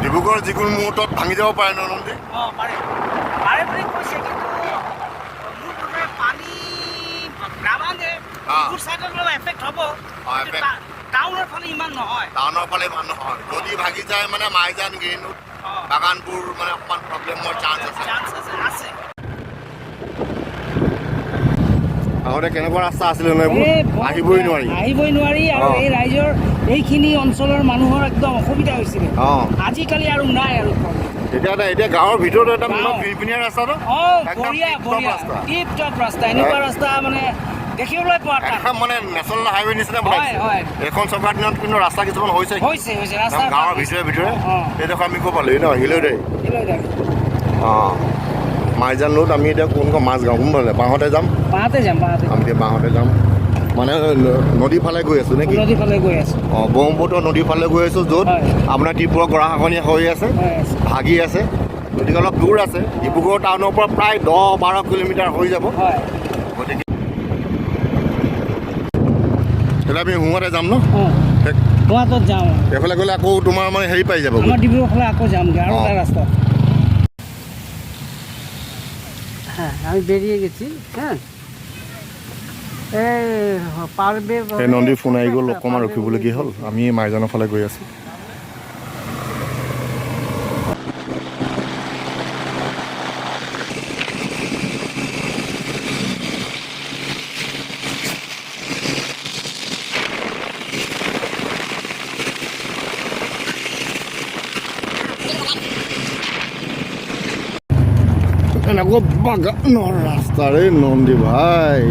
ডিব্ৰুগড় যিকোনো মুহূৰ্তত ভাঙি যাব পাৰে ন নদী? পাৰে পাৰে বুলি কৈছে, কিন্তু মোৰ বোধে পানী নাবান্ধে ডিব্ৰুগড় ছাইডত অলপ এফেক্ট হ'ব, টাউনৰ ফালে ইমান নহয়। টাউনৰ ফালে ইমান নহয়, যদি ভাগি যায় মানে মাইজান গিৰিনুত বাগানবোৰ মানে অকণমান প্ৰব্লেমৰ চান্স আছে। আগতে কেনেকুৱা ৰাস্তা আছিলে আহিবই নোৱাৰি আৰু এই ৰাইজৰ এইখিনি অঞ্চলৰ মানুহৰ একদম অসুবিধা হৈছিলে। আজিকালি আৰু নাই আৰু এতিয়া গাঁৱৰ ভিতৰত এটা পিৰপিনীয়া ৰাস্তাটো বঢ়িয়া টিপ টপ ৰাস্তা, এনেকুৱা ৰাস্তা মানে দেখিবলৈ পোৱা টান। মানে নেশ্যনেল হাইৱে নিচিনা এখন চৰকাৰ দিনত কিন্তু ৰাস্তা কিছুমান হৈছে ৰাস্তা গাঁৱৰ ভিতৰে এইডোখৰ আমি ক'ব পালোঁ ন হিলদৈ মাইজান ৰোড। আমি এতিয়া কোনখন মাজগাঁও কোনফালে বাঁহতে যাম আমি এতিয়া বাঁহতে যাম মানে নদীৰ ফালে গৈ আছোঁ নেকি? ব্ৰহ্মপুত্ৰ নদীৰ ফালে গৈ আছোঁ, য'ত আপোনাৰ ত্ৰিপুৰা গৰাখহনীয়া হৈ আছে, ভাগি আছে, গতিকে অলপ দূৰ আছে। ডিব্ৰুগড় টাউনৰ পৰা প্ৰায় 10-12 কিলোমিটাৰ হৈ যাব। গতিকে এতিয়া আমি সোঁহাতে যাম ন? এইফালে গ'লে আকৌ তোমাৰ মানে হেৰি পাই যাব, ডিব্ৰুগড় ফালে আকৌ যামগৈ আৰু এটা ৰাস্তা। হ্যাঁ আমি বেৰিয়ে গেছি। হ্যাঁ এই নদীৰ ফোন আহি গ'ল, অকণমান ৰখিবলগীয়া হ'ল। আমি মাইজানৰ ফালে গৈ আছোঁ। এনেকুৱা বাগানৰ ৰাস্তাৰে নন্দী ভাই,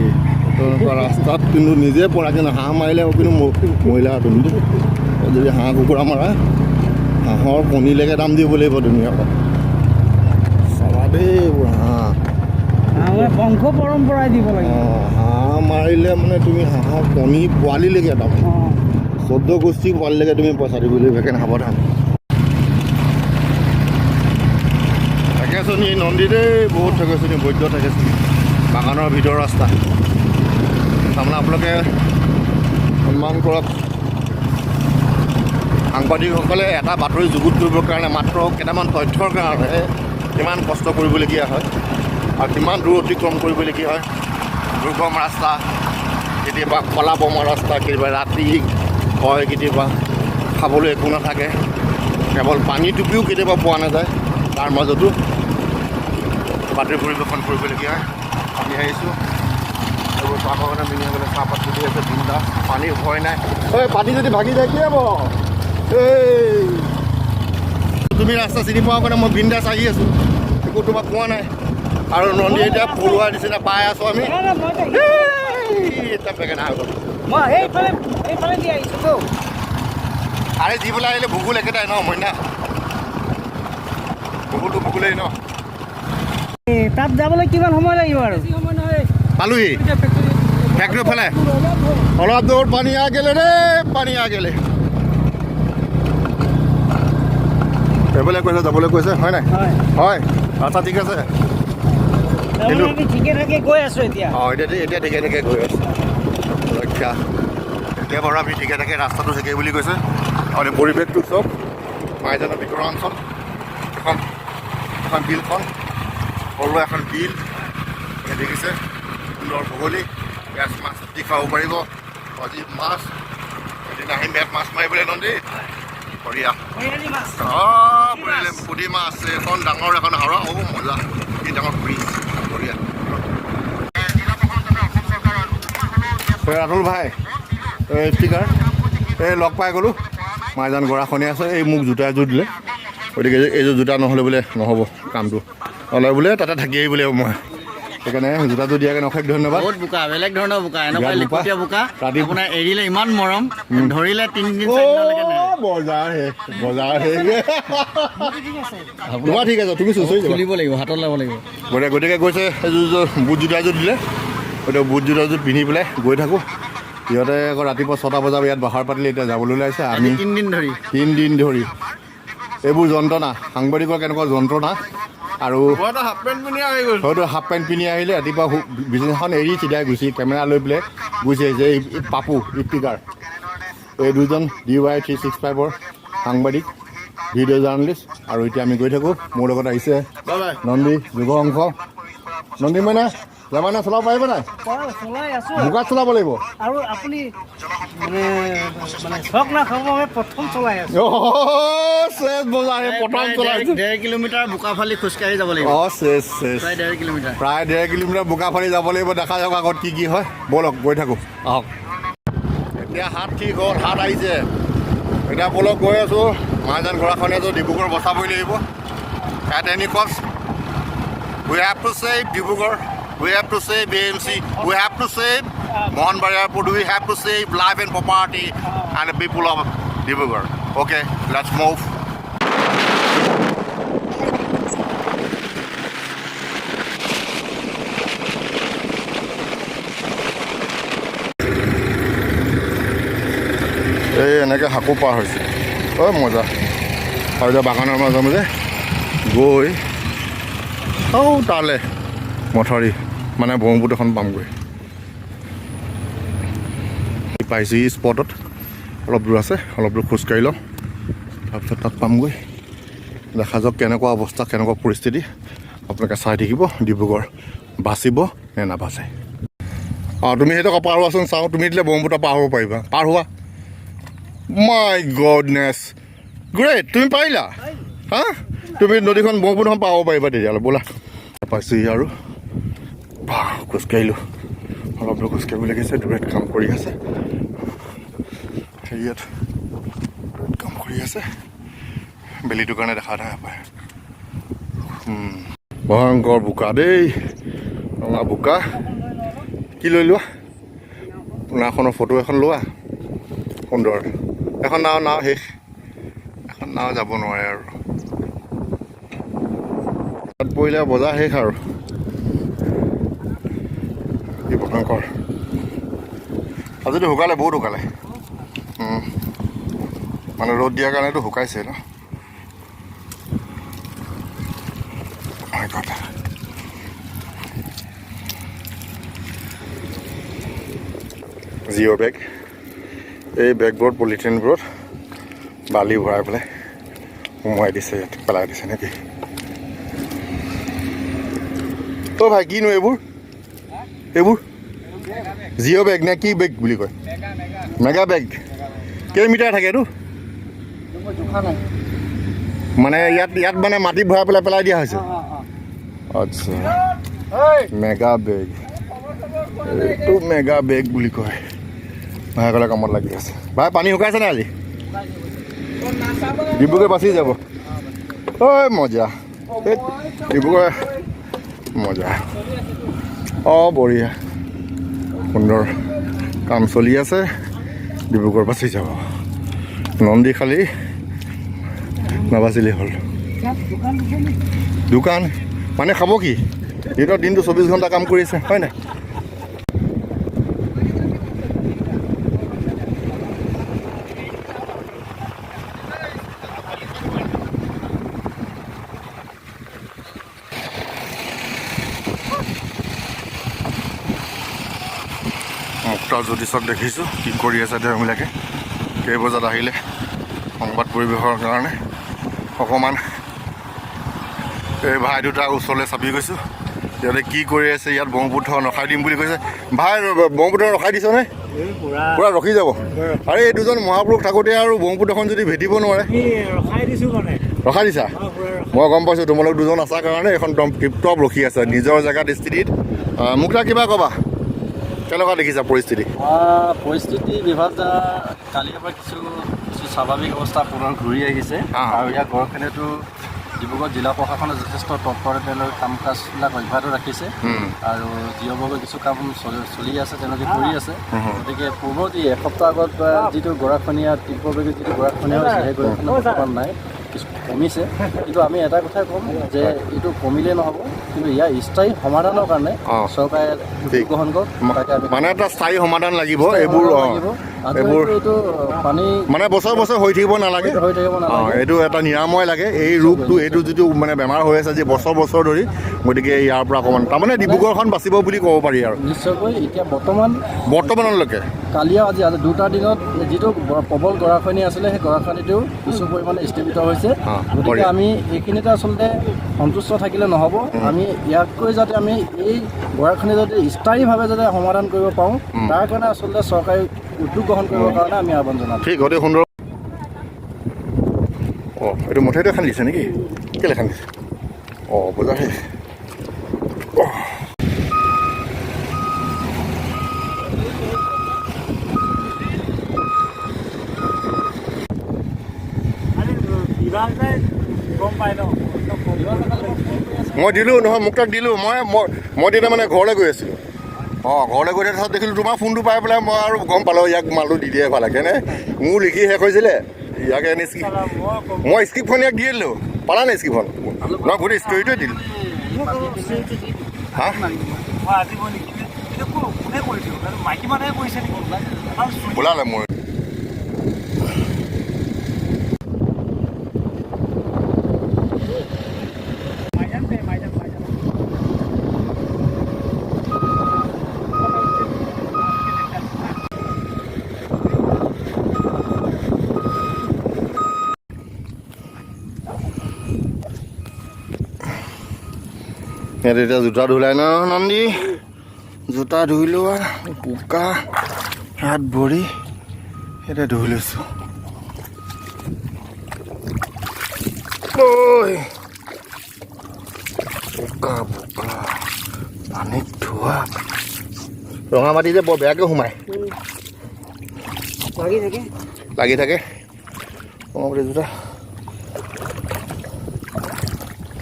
তেনেকুৱা ৰাস্তাত কিন্তু নিজে পৰা কিন্তু হাঁহ মাৰিলে কিন্তু মহিলা তুমি যদি হাঁহ কুকুৰা মাৰা হাঁহৰ কণীলৈকে দাম দিব লাগিব তুমি আকৌ চাবা দেই হাঁহ বংশ পৰম্পৰাই দিব লাগিব। হাঁহ মাৰিলে মানে তুমি হাঁহৰ কণী পোৱালিলৈকে দাম 14 গোষ্ঠী পোৱালিলৈকে তুমি পইচা দিব লাগিব, সেইকাৰণে সাৱধান। ঠেকেচনি নন্দীতে বহুত ঠেকেচনি, বৈদ্য ঠেকেচনি, বাগানৰ ভিতৰৰ ৰাস্তা। তাৰমানে আপোনালোকে সন্মান কৰক, সাংবাদিকসকলে এটা বাতৰি যুগুত কৰিবৰ কাৰণে মাত্ৰ কেইটামান তথ্যৰ কাৰণে কিমান কষ্ট কৰিবলগীয়া হয় আৰু কিমান দূৰ অতিক্ৰম কৰিবলগীয়া হয়। দুৰ্গম ৰাস্তা, কেতিয়াবা কলা বমা ৰাস্তা, কেতিয়াবা ৰাতি হয়, কেতিয়াবা খাবলৈ একো নাথাকে, কেৱল পানী টুপিও কেতিয়াবা পোৱা নাযায়। তাৰ মাজতো বাতৰি পৰিৱেশন কৰিবলগীয়া হয়। আমি আহিছোঁ এইবোৰ চাহ বাগানে মিনিয়ে গ'লে চাহপাত তুলি আছে, বিন্দা পানীৰ ভয় নাই। ঐ পানী যদি ভাগি যায় কি হ'ব? এই তুমি ৰাস্তা চিনি পোৱাৰ কাৰণে মই বিন্দাছ আহি আছোঁ, একো তোমাক কোৱা নাই। আৰু নদী এতিয়া পৰুৱা নিচিনা পাই আছোঁ আমি। এটা পেকেট হৈ গ'ল। আৰে যিবলৈ আহিলে ভূগোল একেটাই ন মইনা, ভূগোলটো ভূগোলেই ন। তাত যাবলৈ কিমান সময় লাগিব আৰু? পালোহি ফেক্টৰী ফালে, অলপ দূৰ পানী আ গেলে ৰে, পানী আ গেলে। যাবলৈ কৈছে হয় নাই? হয় আচ্ছা ঠিক আছে। ঠিকে থাকে গৈ আছোঁ এতিয়া। এতিয়া ঠিকে থাকে গৈ আছোঁ। ৰক্ষা এতিয়া বাৰু আমি ঠিকে থাকে ৰাস্তাটো ঠিকে বুলি কৈছে। আৰু পৰিৱেশটো চব মাইজানৰ ভিতৰৰ অঞ্চল, এখন বিলখন সৰু এখন বিল দেখিছে, সুন্দৰ ভৌগোলিক, মেচ মাছ দি খাব পাৰিব। আজি মাছ এদিন আহি মাছ মাৰিবলৈ নদী বঢ়িয়া। পুঠি মাছ, এখন ডাঙৰ এখন হাওৰা, মজা, কি ডাঙৰ ব্ৰিজ, বঢ়িয়া। ৰাতুল ভাই স্পিকাৰ এই লগ পাই গ'লোঁ, মাইজান গৰাখহনীয়া আছে, এই মোক জোতা এযোৰ দিলে, গতিকে এইযোৰ জোতা নহ'লে বোলে নহ'ব কামটো, নহ'লে বোলে তাতে থাকি আহিব লাগিব মই, সেইকাৰণে জোতাযোৰ দিয়াৰ কাৰণে অশেষ ধন্যবাদ। বহুত বোকা, বেলেগ ধৰণৰ বোকা, এনেকুৱা লিকটীয়া বোকা। আপোনাৰ এৰিলে ইমান মৰম, ধৰিলে 3 দিন 4 দিনলৈকে বজাৰ তোমাৰ ঠিক আছে, তুমি তুলিব লাগিব, হাতত ল'ব লাগিব। গতিকে গৈছে এযোৰ বুট জোতা এযোৰ দিলে, গতিকে বুট জোতাযোৰ পিন্ধি পেলাই গৈ থাকোঁ। সিহঁতে আকৌ ৰাতিপুৱা 6টা বজাত ইয়াত বাহাৰ পাতিলে, এতিয়া যাবলৈ ওলাইছে। আমি 3 দিন ধৰি এইবোৰ যন্ত্ৰণা, সাংবাদিকৰ কেনেকুৱা যন্ত্ৰণা। আৰু হয়তো হাফ পেণ্ট পিন্ধি আহিলে, ৰাতিপুৱা বিছনাখন এৰি চিধাই গুচি কেমেৰা লৈ পেলাই গুচি আহিছে। এই পাপু স্পিকাৰ, এই দুজন DY 365ৰ সাংবাদিক, ভিডিঅ' জাৰ্ণালিষ্ট আৰু এতিয়া আমি গৈ থাকোঁ মোৰ লগত আহিছে নন্দী যুৱ অংশ নন্দী মানে যাবানে চলাব পাৰিব নাই চলাই আছো বোকাত চলাব লাগিব আৰু আপুনি মানে চক নাখাব মই প্ৰথম চলাই আছো প্ৰথম চলাইছো 1.5 কিলোমিটাৰ বোকা ফালি খোজকাঢ়ি যাব লাগিব প্ৰায় 1.5 কিলোমিটাৰ প্ৰায় 1.5 কিলোমিটাৰ বোকা ফালি যাব লাগিব দেখা যাওক আগত কি হয় ব'লক গৈ থাকোঁ আহক এতিয়া হাত ঠিক হ'ল হাত আহিছে এতিয়া ব'লক গৈ আছোঁ মাইজান গৰাখনীয়াটো ডিব্ৰুগড় বচাবই লাগিব এট এনি কষ্ট we have to save Dibrugarh we have to save AMC we have to save Mohanbari Airport we have to save life and property and the people of Dibrugarh okay let's move এই এনেকৈ শাকো পাৰ হৈছে মজা আৰু এতিয়া বাগানৰ মাজে মাজে গৈ তালে মথাউৰি মানে ব্ৰহ্মপুত্ৰ এখন পামগৈ পাইছোঁ এই স্পটত অলপ দূৰ আছে অলপ দূৰ খোজকাঢ়ি লওঁ তাৰপিছত তাত পামগৈ দেখা যাওক কেনেকুৱা অৱস্থা কেনেকুৱা পৰিস্থিতি আপোনালোকে চাই থাকিব ডিব্ৰুগড় বাচিব নে নাবাচে তুমি সেইটো পাৰ হোৱাচোন চাওঁ তুমি দিলে ব্ৰহ্মপুত্ৰ পাৰ হ'ব পাৰিবা পাৰ হোৱা মাই গডনেছ গ্ৰেট তুমি পাৰিলা হা তুমি নদীখন ব্ৰহ্মপুত্ৰখন পাব পাৰিবা তেতিয়াহ'লে ব'লা পাইছোঁহি আৰু খোজকাঢ়িলোঁ অলপ দূৰ খোজকাঢ়িব লাগিছে দূৰত কাম কৰি আছে হেৰিয়াত দূৰত কাম কৰি আছে বেলিটোৰ কাৰণে দেখা নাপায় ভয়ংকৰ বোকা দেই ৰঙা বোকা কি লৈ লোৱা নাওখনৰ ফটো এখন লোৱা সুন্দৰ এখন নাও শেষ এখন নাও যাব নোৱাৰে আৰু তাত পৰিলে বজাৰ শেষ আৰু কি ভয়ংকৰ আজিতো শুকালে বহুত শুকালে মানে ৰ'দ দিয়াৰ কাৰণেতো শুকাইছে ন জিঅ' বেগ এই বেগবোৰত পলিথিনবোৰত বালি ভৰাই পেলাই সোমোৱাই দিছে ইয়াত পেলাই দিছে নেকি ভাই কিনো এইবোৰ জিঅ' বেগ নে কি বেগ বুলি কয় মেগা বেগ কেইমিটাৰ থাকে এইটো মানে ইয়াত মানে মাটি ভৰাই পেলাই দিয়া হৈছে আচ্ছা মেগা বেগ এইটো মেগা বেগ বুলি কয় ভাইসকলে কামত লাগি আছে ভাই পানী শুকাইছে নাই আজি ডিব্ৰুগড় বাচি যাব মজা ডিব্ৰুগড় মজা বঢ়িয়া সুন্দৰ কাম চলি আছে ডিব্ৰুগড় বাচি যাব নন্দী খালি নাবাচিলেই হ'ল দোকান মানে খাব কি সিহঁতৰ দিনটো 24 ঘণ্টা কাম কৰি আছে হয় নাই মুক্তা জ্যোতিষক দেখিছোঁ কি কৰি আছে তেওঁবিলাকে কেই বজাত আহিলে সংবাদ পৰিৱেশৰ কাৰণে অকণমান এই ভাই দুটাৰ ওচৰলৈ চাপি গৈছোঁ সিহঁতে কি কৰি আছে ইয়াত ব্ৰহ্মপুত্ৰ ৰখাই দিম বুলি কৈছে ভাই ব্ৰহ্মপুত্ৰ ৰখাই দিছনে পূৰা ৰখি যাব আৰু এই দুজন মহাপুৰুষ থাকোঁতে আৰু ব্ৰহ্মপুত্ৰখন যদি ভেটিব নোৱাৰে ৰখাই দিছা মই গম পাইছোঁ তোমালোক দুজন আছা কাৰণে এইখন একদম টিপটপ ৰখি আছে নিজৰ জেগাত স্থিতিত মোক তাক কিবা ক'বা কেনেকুৱা দেখিছা পৰিস্থিতি বিভাগ কালিৰ পৰা কিছু স্বাভাৱিক অৱস্থা পুনৰ ঘূৰি আহিছে আৰু ইয়াৰ গড়খানেতো ডিব্ৰুগড় জিলা প্ৰশাসনে যথেষ্ট তৎপৰে তেওঁলোকে কাম কাজবিলাক অব্যাহত ৰাখিছে আৰু জিঅ'ভাৱে কিছু কাম চলি আছে তেওঁলোকে কৰি আছে গতিকে পূৰ্বতে এসপ্তাহ আগত যিটো গৰাখহনীয়া তীব্ৰবেগী যিটো গৰাখহনীয়া হৈছে সেই গৰাখহনীয়া বৰ্তমান নাই কিছু কমিছে কিন্তু আমি এটা কথাই ক'ম যে এইটো কমিলে নহ'ব কিন্তু ইয়াৰ স্থায়ী সমাধানৰ কাৰণে চৰকাৰে গ্ৰহণ কৰক মানে এটা স্থায়ী সমাধান লাগিব এইবোৰ লাগিব এইবোৰ এইটো পানী মানে বছৰ বছৰ হৈ থাকিব নালাগে হৈ থাকিব নালাগে। এইটো এটা নিৰাময় লাগে এই ৰোগটো এইটো যিটো মানে বেমাৰ হৈ আছে যি বছৰ বছৰ ধৰি গতিকে ইয়াৰ পৰা অকণমান তাৰমানে ডিব্ৰুগড়খন বাচিব বুলি ক'ব পাৰি আৰু নিশ্চয়কৈ এতিয়া বৰ্তমানলৈকে কালি আজি 2টা দিনত যিটো প্ৰবল গৰাখহনীয়া আছিলে সেই গৰাখহনীটো কিছু পৰিমাণে স্থগিত হৈছে। গতিকে আমি এইখিনিতে আচলতে সন্তুষ্ট থাকিলে নহ'ব, আমি ইয়াতকৈ যাতে আমি এই গৰাখহনী যাতে স্থায়ীভাৱে যাতে সমাধান কৰিব পাৰোঁ তাৰ কাৰণে আচলতে চৰকাৰে উদ্যোগ গ্ৰহণ কৰিবৰ কাৰণে আমি আহ্বান জনাম। ঠিক অতি সুন্দৰ। অঁ এইটো মঠাইটো খান্দিছে নেকি? কেলৈ খান্দিছে? অঁ বজাৰ মই দিলোঁ নহয় মোক তাক দিলোঁ মই তেতিয়া মানে ঘৰলৈ গৈ আছিলোঁ। অঁ ঘৰলৈ গৈ তাৰপিছত দেখিলোঁ তোমাৰ ফোনটো পাই পেলাই মই আৰু গম পালোঁ ইয়াক মালটো দি দিয়ে ভাল লাগে নে মোৰ লিখি শেষ হৈছিলে ইয়াকে এনে মই স্ক্ৰিপ্টখন ইয়াক দি দিলোঁ পালা নাই স্ক্ৰিপ্টখন মই গোটেই ষ্টৰিটোৱে দিলোঁ। হা ওলালে মোৰ ইয়াত এতিয়া জোতা ধুলাই ন নন্দী জোতা ধুই লোৱা বোকা হাত ভৰি এতিয়া ধুই লৈছোঁ। বোকা বোকা পানীত ধোৱা ৰঙা মাটি যে বৰ বেয়াকৈ সোমায় লাগি থাকে ৰঙা মাটি জোতা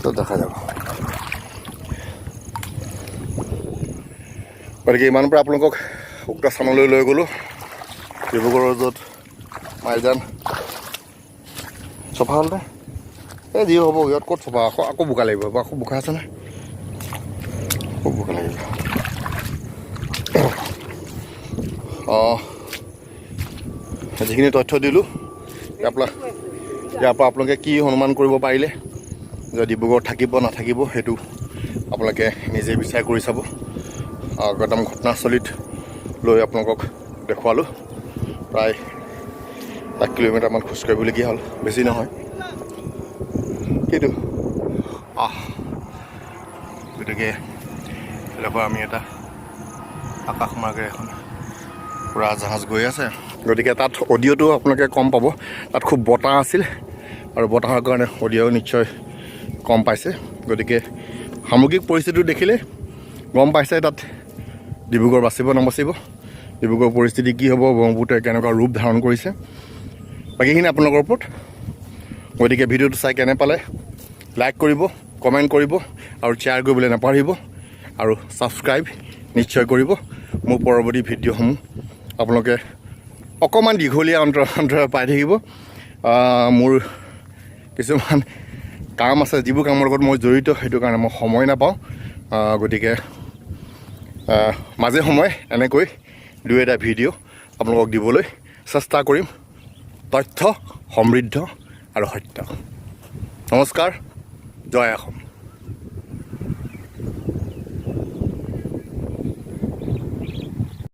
চব দেখা যাব। গতিকে ইমানৰ পৰা আপোনালোকক উক্ত স্থানলৈ লৈ গ'লোঁ ডিব্ৰুগড়ৰ য'ত মাইজান চফা হ'ল নে এই যি হ'ব ইয়াত ক'ত চফা আকৌ বোকা লাগিব আকৌ বোকা আছে নে খুব বোকা লাগিব। অঁ যিখিনি তথ্য দিলোঁ ইয়াৰ পৰা আপোনালোকে কি অনুমান কৰিব পাৰিলে যে ডিব্ৰুগড়ত থাকিব নাথাকিব সেইটো আপোনালোকে নিজে বিচাৰ কৰি চাব। একদম ঘটনাস্থলীত লৈ আপোনালোকক দেখুৱালোঁ প্ৰায় 1 কিলোমিটাৰমান খোজকাঢ়িবলগীয়া হ'ল বেছি নহয় কিন্তু গতিকে এইফালৰ আমি এটা আকাশমাৰ্গে এখন পুৰা জাহাজ গৈ আছে গতিকে তাত অডিঅ'টো আপোনালোকে কম পাব তাত খুব বতাহ আছিল আৰু বতাহৰ কাৰণে অডিঅ' নিশ্চয় কম পাইছে। গতিকে সামগ্ৰিক পৰিস্থিতিটো দেখিলে গম পাইছে তাত ডিব্ৰুগড় বাচিব নাবাচিব ডিব্ৰুগড়ৰ পৰিস্থিতি কি হ'ব ব্ৰহ্মপুত্ৰই কেনেকুৱা ৰূপ ধাৰণ কৰিছে বাকীখিনি আপোনালোকৰ ওপৰত। গতিকে ভিডিঅ'টো চাই কেনে পালে লাইক কৰিব কমেণ্ট কৰিব আৰু শ্বেয়াৰ কৰিবলৈ নাপাহৰিব আৰু ছাবস্ক্ৰাইব নিশ্চয় কৰিব। মোৰ পৰৱৰ্তী ভিডিঅ'সমূহ আপোনালোকে অকণমান দীঘলীয়া অন্তৰে পাই থাকিব। মোৰ কিছুমান কাম আছে যিবোৰ কামৰ লগত মই জড়িত সেইটো কাৰণে মই সময় নাপাওঁ। গতিকে মাজে সময়ে এনেকৈ 2-এটা ভিডিঅ' আপোনালোকক দিবলৈ চেষ্টা কৰিম তথ্য সমৃদ্ধ আৰু সত্য। নমস্কাৰ, জয় অসম।